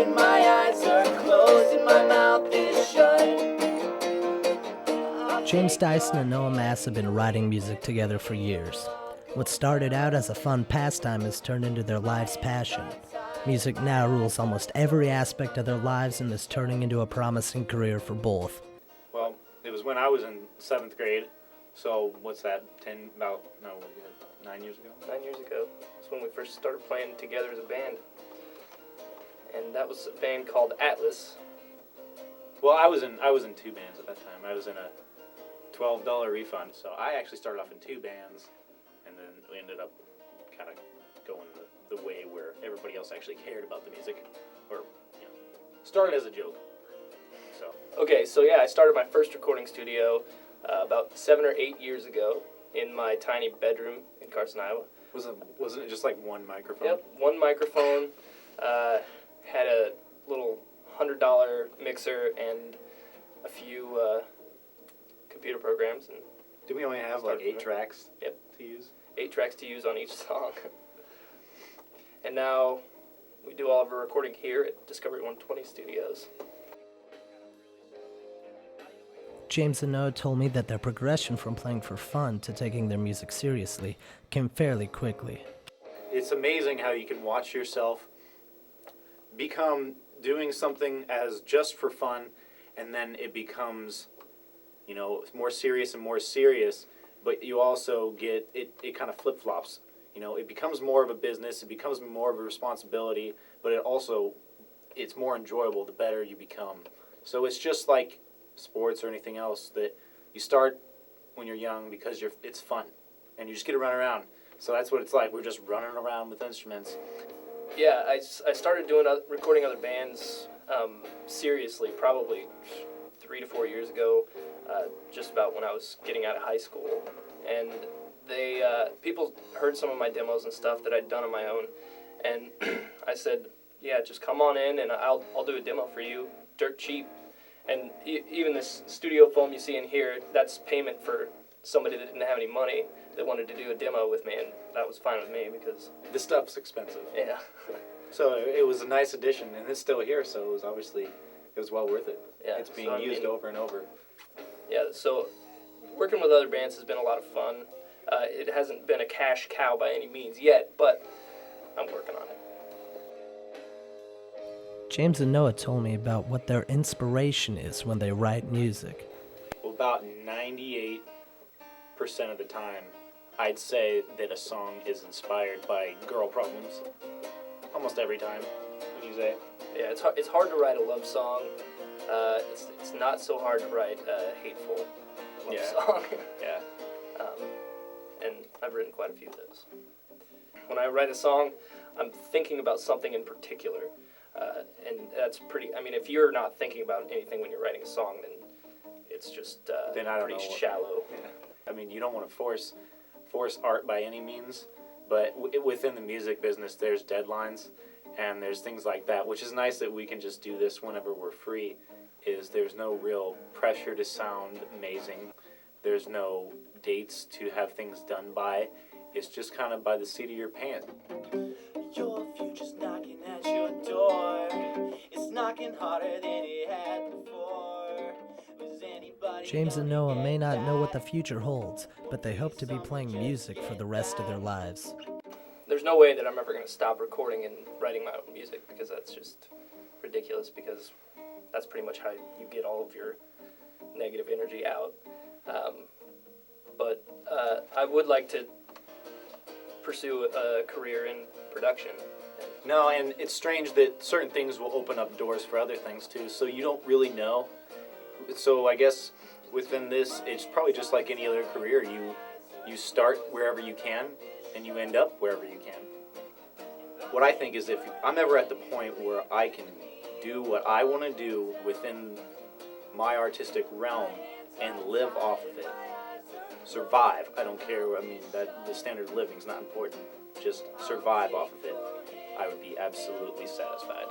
and my eyes are closed and my mouth is shut. James Dyson and Noah Mass have been writing music together for years. What started out as a fun pastime has turned into their life's passion. Music now rules almost every aspect of their lives and is turning into a promising career for both. Well, it was when I was in 7th grade, so what's that, 9 years ago? 9 years ago. That's when we first started playing together as a band. And that was a band called Atlas. Well, I was in 2 bands at that time. I was in a $12 refund, so I actually started off in 2 bands, and then we ended up kind of going the way where everybody else actually cared about the music, or, started as a joke. So. Okay, so yeah, I started my first recording studio about 7 or 8 years ago in my tiny bedroom in Carson, Iowa. Wasn't it just like one microphone? Yep, one microphone, had a little $100 mixer and a few computer programs. And did we only have like 8 tracks to use? 8 tracks to use on each song. And now we do all of our recording here at Discovery 120 Studios. James and Noah told me that their progression from playing for fun to taking their music seriously came fairly quickly. It's amazing how you can watch yourself become doing something as just for fun, and then it becomes, more serious and more serious, but you also get, it kind of flip-flops. It becomes more of a business, it becomes more of a responsibility, but it's more enjoyable the better you become. So it's just like sports or anything else, that you start when you're young because it's fun, and you just get to run around. So that's what it's like. We're just running around with instruments. Yeah, I started recording other bands seriously probably 3 to 4 years ago, just about when I was getting out of high school. And people heard some of my demos and stuff that I'd done on my own, and I said, yeah, just come on in and I'll do a demo for you, dirt cheap. And even this studio foam you see in here, that's payment for somebody that didn't have any money that wanted to do a demo with me, and that was fine with me because this stuff's expensive. Yeah. So it was a nice addition, and it's still here, so it was well worth it. Yeah, it's being used over and over. Yeah, so working with other bands has been a lot of fun. It hasn't been a cash cow by any means yet, but I'm working on it. James and Noah told me about what their inspiration is when they write music. Well, about 98% of the time, I'd say that a song is inspired by girl problems. Almost every time, would you say? Yeah, it's hard to write a love song. It's not so hard to write a hateful love song. Yeah. And I've written quite a few of those. When I write a song, I'm thinking about something in particular. And that's if you're not thinking about anything when you're writing a song, then it's just pretty shallow. Yeah. You don't want to force art by any means, but within the music business, there's deadlines, and there's things like that, which is nice that we can just do this whenever we're free. There's no real pressure to sound amazing. There's no dates to have things done by. It's just kind of by the seat of your pants. Your future's knocking at your door. It's knocking harder than it had before. James and Noah may not know what the future holds, but they hope to be playing music for the rest of their lives. There's no way that I'm ever going to stop recording and writing my own music, because that's just ridiculous, because that's pretty much how you get all of your negative energy out. But I would like to pursue a career in production. No, and it's strange that certain things will open up doors for other things too, so you don't really know. So I guess within this, it's probably just like any other career. You start wherever you can, and you end up wherever you can. What I think is, if I'm ever at the point where I can do what I want to do within my artistic realm and live off of it, survive. I don't care. That the standard of living is not important. Just survive off of it. I would be absolutely satisfied.